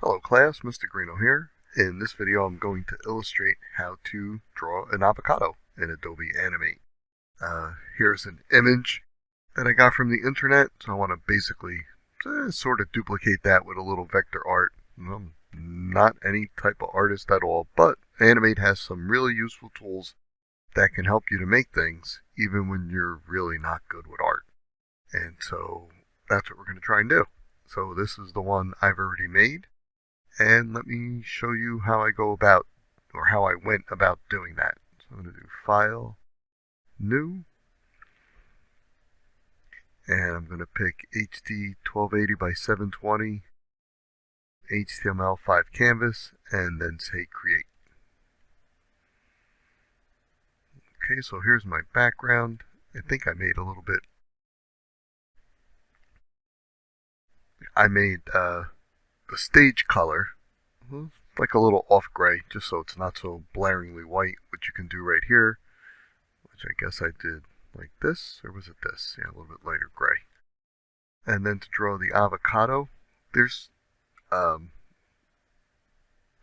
Hello class, Mr. Guarino here. In this video I'm going to illustrate how to draw an avocado in Adobe Animate. Here's an image that I got from the internet, so I want to basically sort of duplicate that with a little vector art. I'm not any type of artist at all, but Animate has some really useful tools that can help you to make things even when you're really not good with art. And so that's what we're going to try and do. So this is the one I've already made. And let me show you how I go about, or how I went about doing that. So I'm going to do File, New, and I'm going to pick HD 1280 by 720, HTML5 canvas, and then say Create. Okay, so here's my background. I think I made a little bit. I made the stage color like a little off gray, just so it's not so blaringly white, which you can do right here, which I guess I did like this, or was it this? Yeah, a little bit lighter gray. And then to draw the avocado, there's I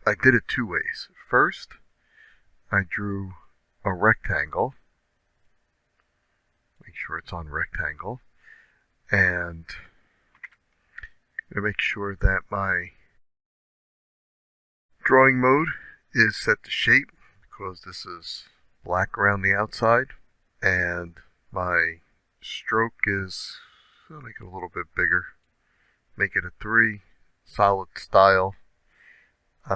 did it two ways. First, I drew a rectangle, make sure it's on rectangle, and make sure that my drawing mode is set to shape, because this is black around the outside, and my stroke is, I'll make it a little bit bigger, make it a 3, solid style. So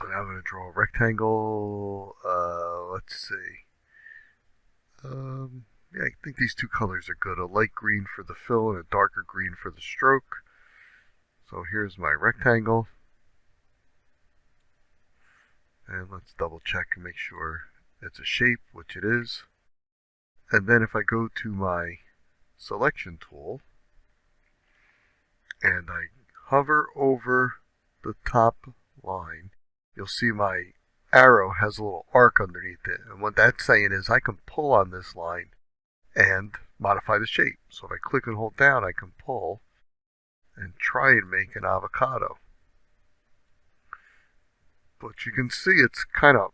now I'm going to draw a rectangle. Let's see. Yeah, I think these two colors are good. A light green for the fill and a darker green for the stroke. So here's my rectangle. And let's double check and make sure it's a shape, which it is. And then if I go to my selection tool and I hover over the top line, you'll see my arrow has a little arc underneath it. And what that's saying is I can pull on this line and modify the shape. So if I click and hold down, I can pull and try and make an avocado. But you can see it's kind of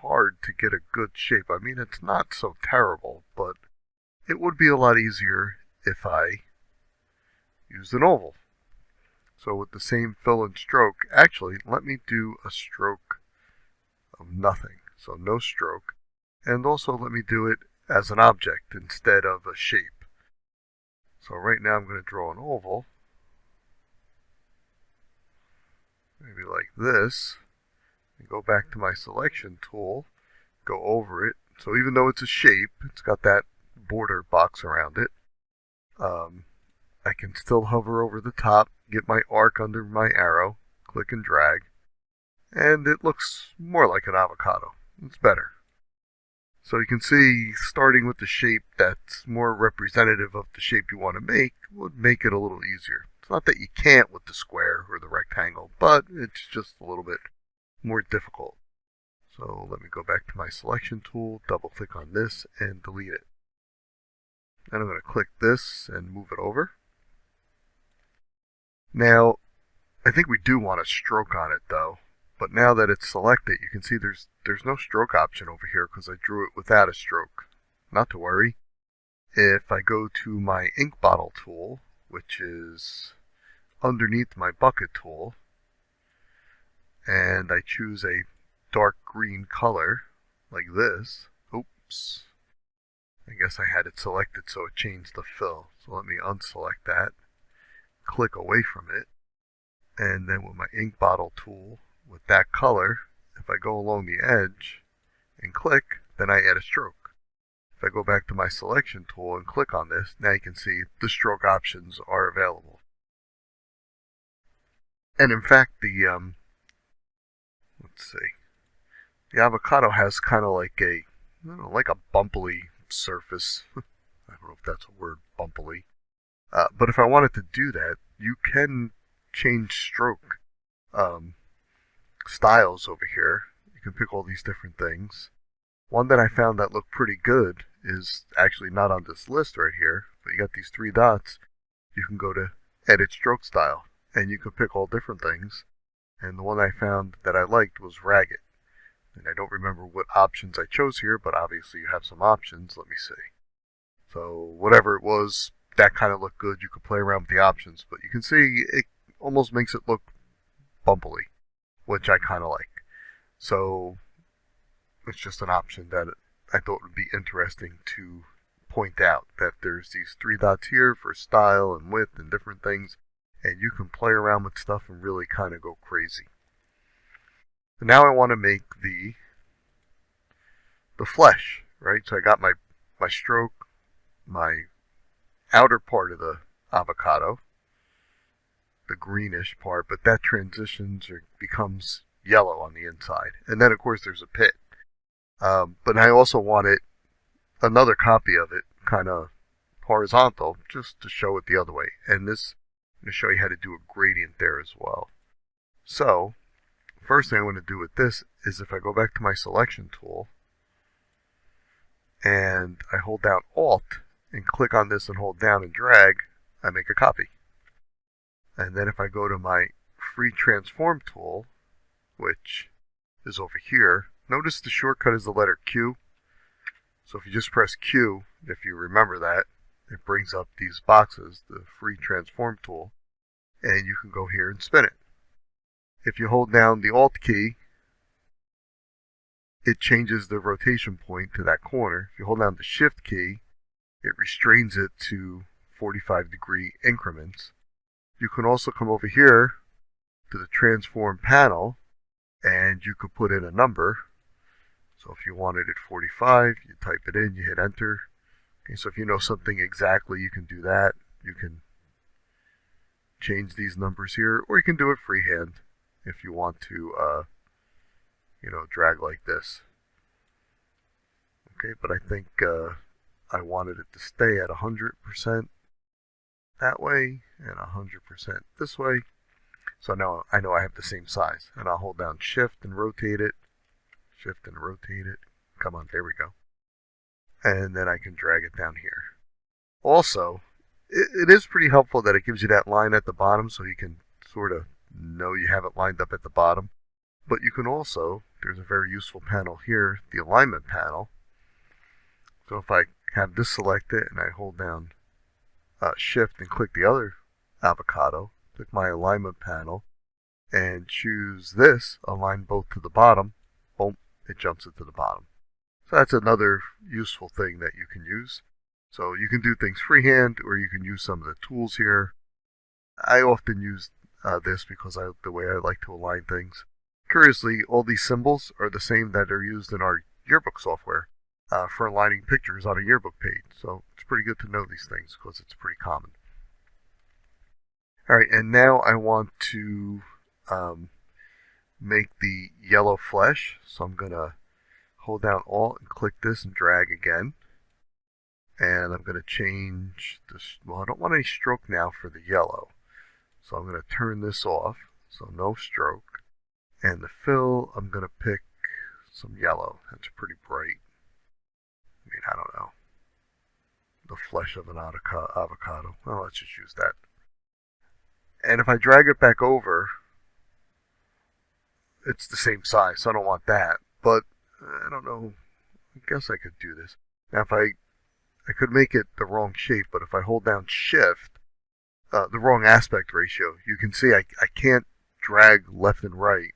hard to get a good shape. I mean, it's not so terrible, but it would be a lot easier if I used an oval. So with the same fill and stroke, actually, let me do a stroke of nothing. So no stroke. And also let me do it as an object instead of a shape. So right now I'm going to draw an oval. Maybe like this. And go back to my selection tool. Go over it. So even though it's a shape, it's got that border box around it. I can still hover over the top, get my arc under my arrow, click and drag, and it looks more like an avocado. It's better. So you can see, starting with the shape that's more representative of the shape you want to make would make it a little easier. It's not that you can't with the square or the rectangle, but it's just a little bit more difficult. So let me go back to my selection tool, double click on this, and delete it. Then I'm going to click this and move it over. Now, I think we do want a stroke on it though. But now that it's selected, you can see there's no stroke option over here because I drew it without a stroke. Not to worry. If I go to my ink bottle tool, which is underneath my bucket tool, and I choose a dark green color like this, oops, I guess I had it selected so it changed the fill. So let me unselect that, click away from it, and then with my ink bottle tool, with that color, if I go along the edge and click, then I add a stroke. If I go back to my selection tool and click on this, now you can see the stroke options are available. And in fact, the avocado has kind of like a, like a bumpily surface. I don't know if that's a word, bumpily. But if I wanted to do that, you can change stroke styles over here. You can pick all these different things. One that I found that looked pretty good is actually not on this list right here, but you got these three dots. You can go to Edit Stroke Style. and you can pick all different things. And the one I found that I liked was ragged. And I don't remember what options I chose here, but obviously you have some options. Let me see. So whatever it was, that kind of looked good. You could play around with the options, but you can see it almost makes it look bumpily, which I kind of like. So it's just an option that I thought would be interesting to point out, that there's these three dots here for style and width and different things, and you can play around with stuff and really kind of go crazy. So now I want to make the flesh, right? So I got my stroke, my outer part of the avocado, the greenish part, but that transitions or becomes yellow on the inside. And then of course there's a pit. But I also wanted another copy of it kind of horizontal, just to show it the other way. And this, I'm going to show you how to do a gradient there as well. So first thing I want to do with this is, if I go back to my selection tool and I hold down Alt and click on this and hold down and drag, I make a copy. And then if I go to my free transform tool, which is over here, notice the shortcut is the letter Q. So if you just press Q, if you remember that, it brings up these boxes, the free transform tool, and you can go here and spin it. If you hold down the Alt key, it changes the rotation point to that corner. If you hold down the Shift key, it restrains it to 45-degree increments. You can also come over here to the transform panel, and you could put in a number. So if you wanted it 45, you type it in, you hit enter. Okay, so if you know something exactly, you can do that. You can change these numbers here, or you can do it freehand if you want to, drag like this. Okay, but I think I wanted it to stay at 100% that way and 100% this way. So now I know I have the same size, and I'll hold down Shift and rotate it. Shift and rotate it. Come on, there we go. And then I can drag it down here. Also, it is pretty helpful that it gives you that line at the bottom, so you can sort of know you have it lined up at the bottom. But you can also, there's a very useful panel here, the alignment panel. So if I have this selected and I hold down Shift and click the other avocado, click my alignment panel, and choose this, align both to the bottom, boom, it jumps it to the bottom. So that's another useful thing that you can use. So you can do things freehand, or you can use some of the tools here. I often use this because the way I like to align things. Curiously, all these symbols are the same that are used in our yearbook software for aligning pictures on a yearbook page. So it's pretty good to know these things because it's pretty common. Alright, and now I want to make the yellow flesh. So I'm going to hold down Alt and click this and drag again. And I'm going to change this. Well, I don't want any stroke now for the yellow. So I'm going to turn this off. So no stroke. And the fill, I'm going to pick some yellow. That's pretty bright. I mean, I don't know. The flesh of an avocado. Well, let's just use that. And if I drag it back over, it's the same size, so I don't want that. But I don't know. I guess I could do this. Now, if I could make it the wrong shape, but if I hold down Shift, the wrong aspect ratio, you can see I can't drag left and right.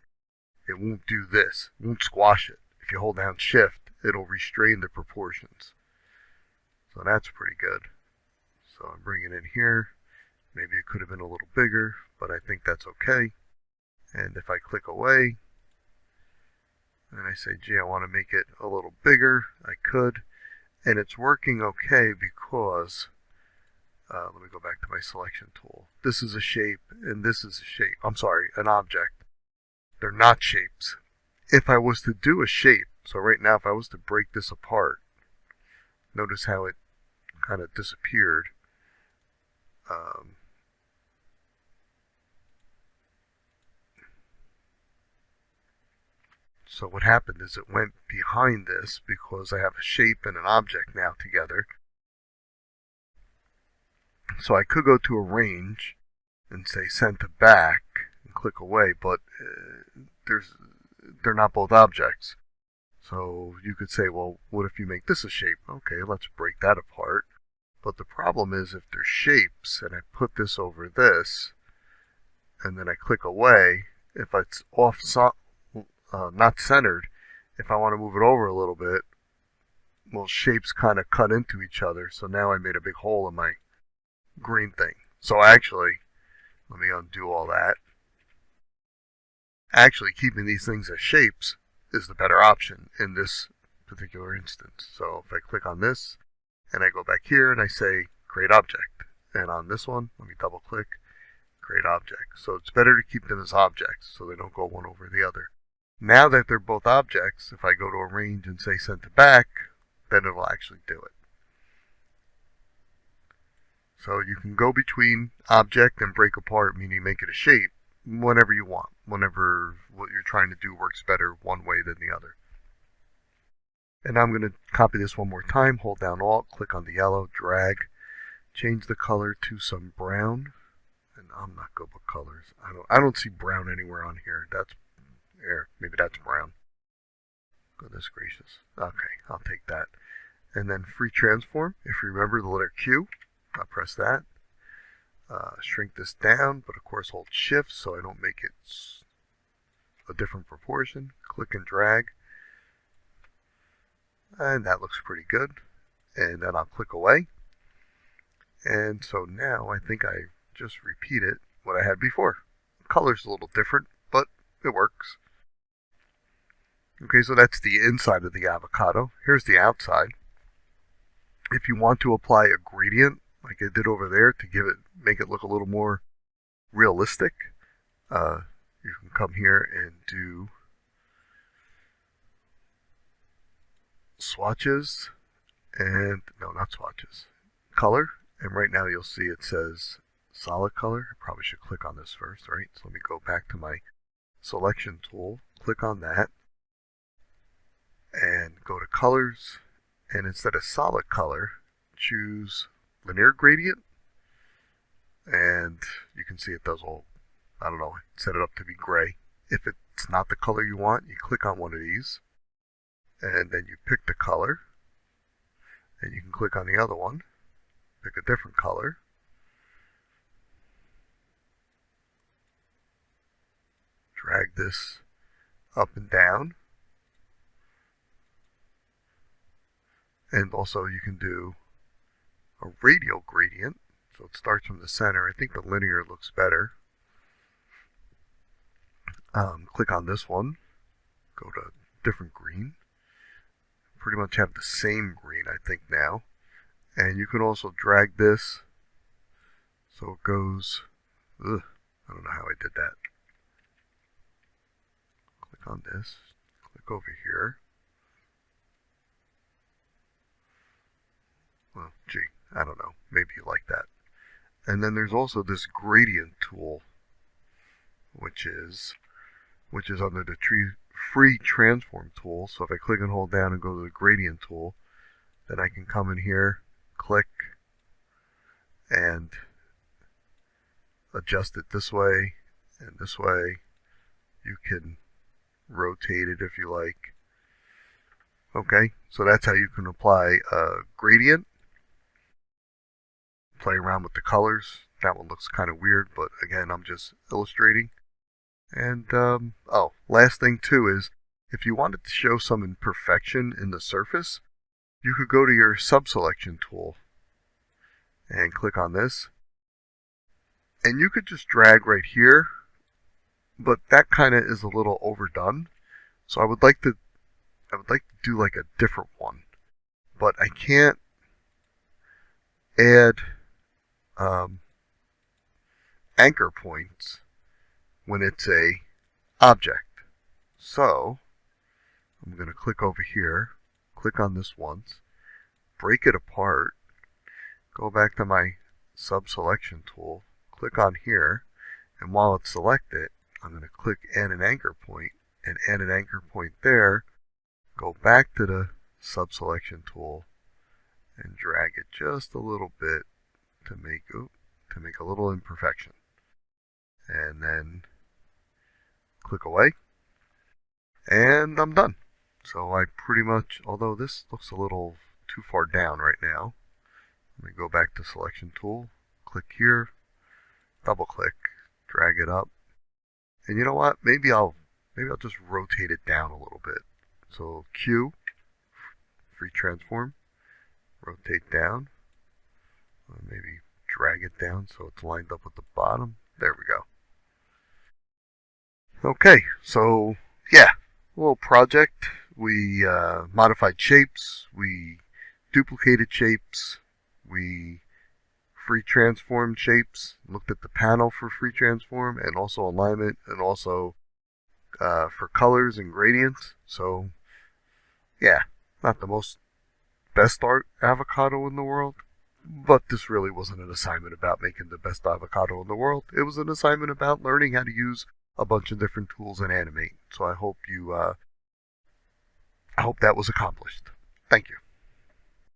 It won't do this. It won't squash it. If you hold down Shift, it'll restrain the proportions. So that's pretty good. So I'm bringing it in here. Maybe it could have been a little bigger, but I think that's okay. And if I click away, and I say, gee, I want to make it a little bigger, I could. And it's working okay because, let me go back to my selection tool. This is a shape, and this is a shape. I'm sorry, an object. They're not shapes. If I was to do a shape, so right now if I was to break this apart, notice how it kind of disappeared. So what happened is it went behind this because I have a shape and an object now together. So I could go to arrange and say send to back and click away, but they're not both objects. So you could say, well, what if you make this a shape? Okay, let's break that apart. But the problem is if there's shapes and I put this over this and then I click away, if it's not centered, if I want to move it over a little bit, well, shapes kind of cut into each other. So now I made a big hole in my green thing. So actually, let me undo all that. Actually, keeping these things as shapes is the better option in this particular instance. So if I click on this and I go back here and I say create object, and on this one, let me double click, create object. So it's better to keep them as objects so they don't go one over the other. Now that they're both objects, if I go to arrange and say send to back, then it'll actually do it. So you can go between object and break apart, meaning make it a shape, whenever you want, whenever what you're trying to do works better one way than the other. And I'm going to copy this one more time, hold down Alt, click on the yellow, drag, change the color to some brown, and I'm not good with colors. I don't see brown anywhere on here. That's here, maybe that's brown. Goodness gracious. Okay, I'll take that. And then free transform, if you remember the letter Q, I'll press that. Shrink this down, but of course hold shift so I don't make it a different proportion. Click and drag. And that looks pretty good. And then I'll click away. And so now I think I just repeated what I had before. The color's a little different, but it works. Okay, so that's the inside of the avocado. Here's the outside. If you want to apply a gradient, like I did over there, to make it look a little more realistic, you can come here and do swatches, and no, not swatches, color. And right now you'll see it says solid color. I probably should click on this first, right? So let me go back to my selection tool, click on that, and go to colors, and instead of solid color, choose linear gradient, and you can see it does all, I don't know, set it up to be gray. If it's not the color you want, you click on one of these, and then you pick the color, and you can click on the other one, pick a different color, drag this up and down, and also you can do a radial gradient, so it starts from the center. I think the linear looks better. Click on this one, go to different green, pretty much have the same green I think now, and you can also drag this so it goes, I don't know how I did that. Click on this, click over here. Well, gee, I don't know. Maybe you like that. And then there's also this gradient tool, which is under the free transform tool. So if I click and hold down and go to the gradient tool, then I can come in here, click, and adjust it this way and this way. You can rotate it if you like. Okay, so that's how you can apply a gradient. Play around with the colors. That one looks kind of weird, but again, I'm just illustrating. And last thing too is, if you wanted to show some imperfection in the surface, you could go to your subselection tool and click on this, and you could just drag right here, but that kind of is a little overdone. So I would like to do like a different one, but I can't add anchor points when it's a object. So I'm going to click over here, click on this once, break it apart, go back to my subselection tool, click on here, and while it's selected, I'm going to click add an anchor point, and add an anchor point there, go back to the subselection tool, and drag it just a little bit to make a little imperfection. and then click away, and I'm done. So I pretty much, although this looks a little too far down right now, let me go back to selection tool, click here, double click, drag it up, and you know what? Maybe I'll just rotate it down a little bit. So Q, free transform, rotate down, maybe drag it down so it's lined up with the bottom. There we go. Okay, so yeah, a little project. We modified shapes, we duplicated shapes, we free transformed shapes, looked at the panel for free transform and also alignment, and also for colors and gradients. So yeah, not the most best art avocado in the world, but this really wasn't an assignment about making the best avocado in the world. It was an assignment about learning how to use a bunch of different tools in Animate. So I hope that was accomplished. Thank you.